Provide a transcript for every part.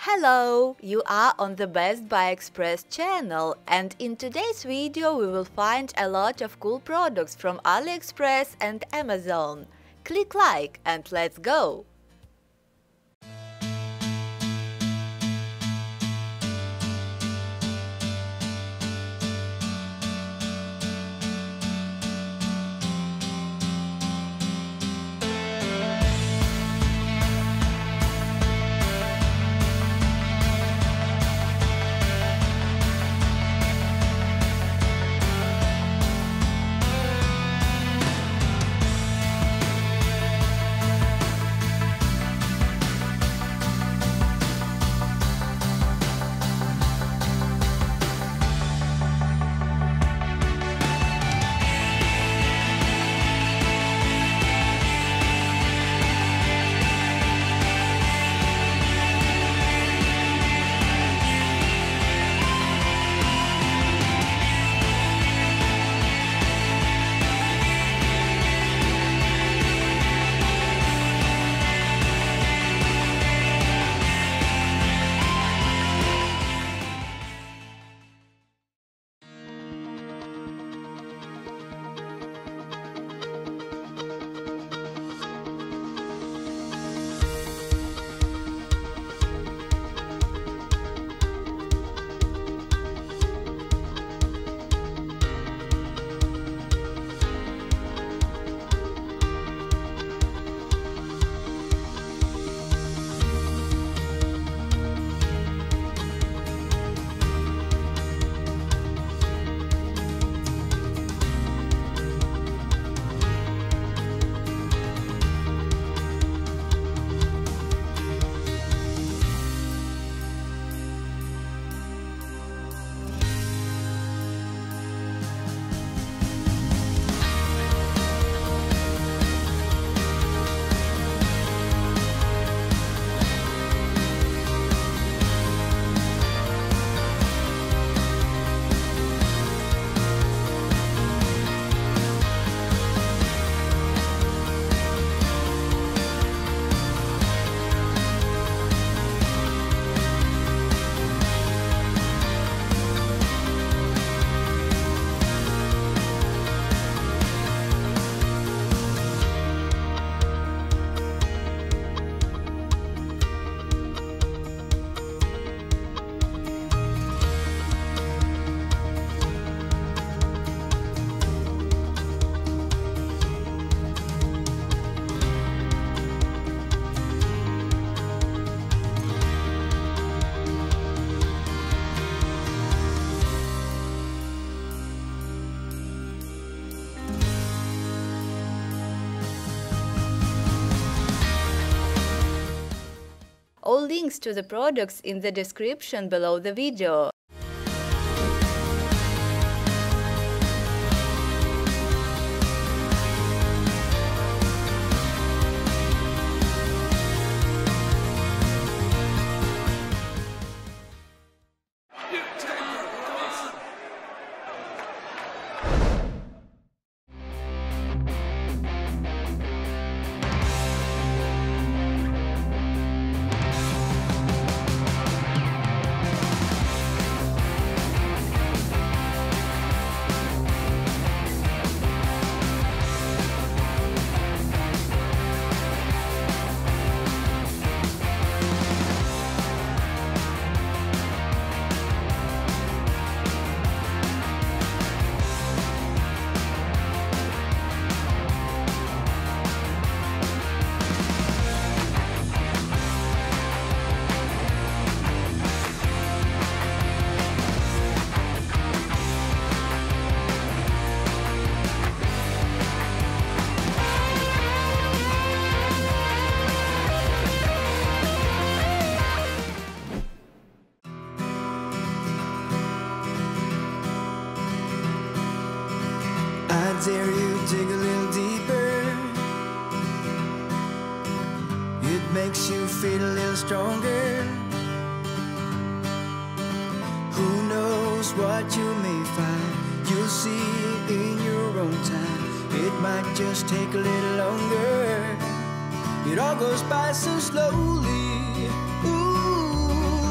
Hello, you are on the Best Buy Express channel, and in today's video we will find a lot of cool products from AliExpress and Amazon. Click like and let's go! All links to the products in the description below the video. I dare you dig a little deeper. It makes you feel a little stronger. Who knows what you may find? You'll see in your own time. It might just take a little longer. It all goes by so slowly. Ooh,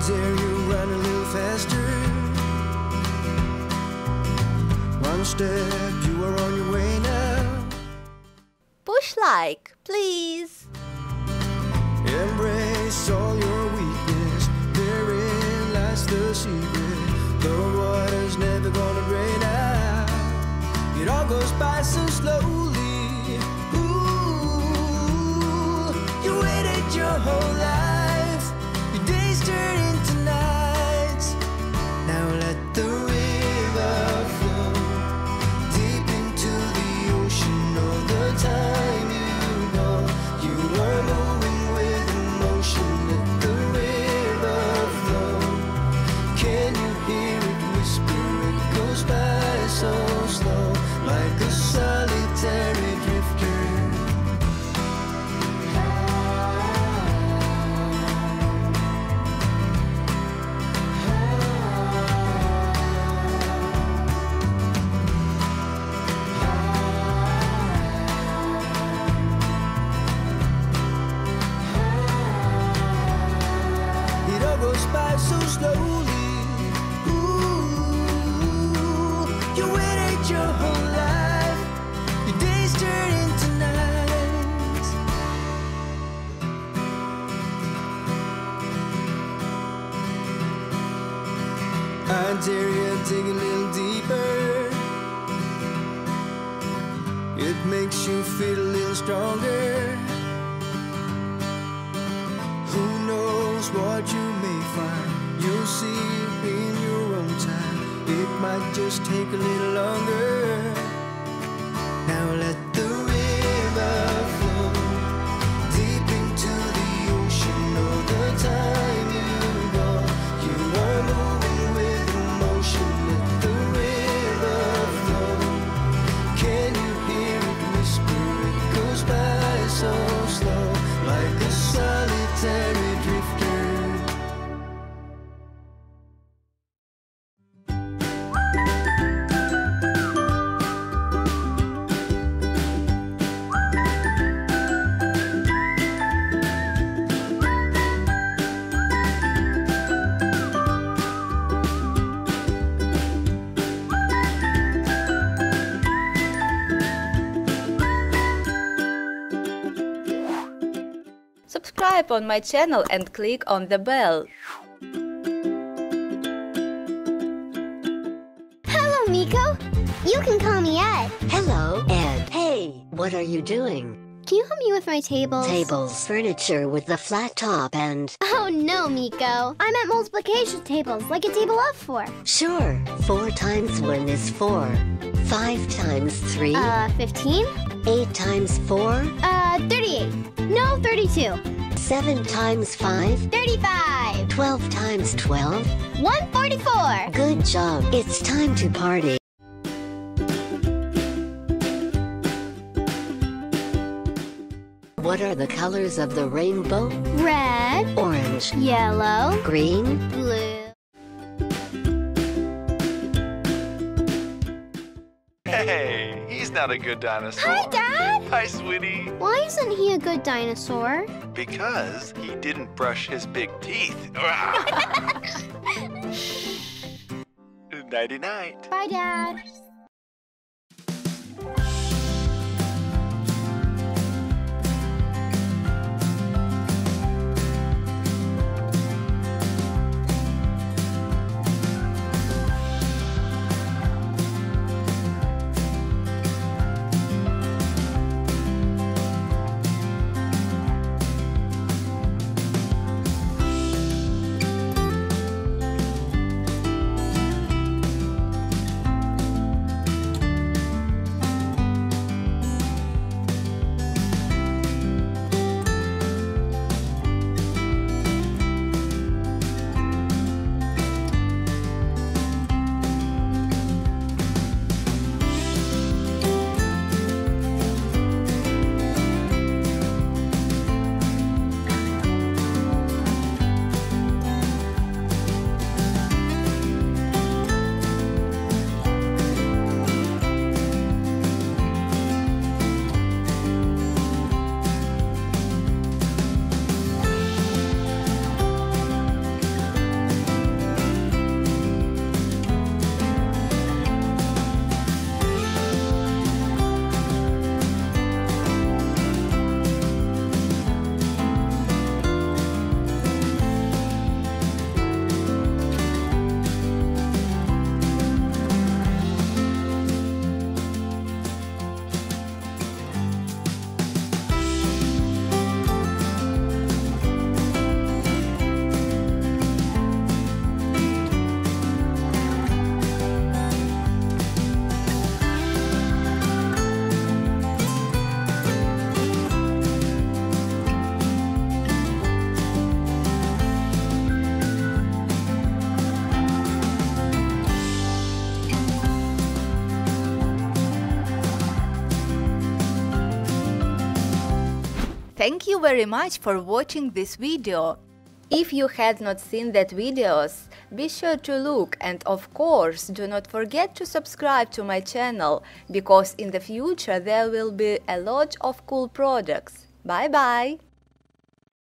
dare you run a little faster. One step, you are on your way now. Push like, please. Embrace all your weakness. Therein lies the secret. The water's never gonna drain out. It all goes by so slowly. Ooh, you waited your whole life. Your days turn into nights. Now let the river flow deep into the ocean. All the time you know you are moving with emotion. Let the river flow. Can you hear it whisper? It goes by so slow, like a solitary drifter. It all goes by so slowly. Ooh, you waited your whole life. Your days turn into nights. I dare you dig a little deeper. It makes you feel a little stronger. Who knows what you may find? You'll see in your own time. It might just take a little longer. Now let the river flow deep into the ocean. All the time you go, you are moving with emotion. Let the river flow. Can you hear it whisper? It goes by so slow, like a solitary drifter. Subscribe on my channel and click on the bell. Hello, Miko. You can call me Ed. Hello, Ed. Hey, what are you doing? Can you help me with my tables? Tables, furniture with the flat top and... Oh, no, Miko. I meant multiplication tables, like a table of 4. Sure, 4 times 1 is 4. 5 times 3? 15? 8 times 4? 38. No, 32. 7 times 5? 35. 12 times 12? 144. Good job. It's time to party. What are the colors of the rainbow? Red, Orange, yellow, green. blue. Hey, he's not a good dinosaur. Hi, Dad. Hi, sweetie. Why isn't he a good dinosaur? Because he didn't brush his big teeth. Nighty-night. Bye, Dad. Thank you very much for watching this video. If you had not seen that videos, be sure to look, and of course do not forget to subscribe to my channel, because in the future there will be a lot of cool products. Bye bye!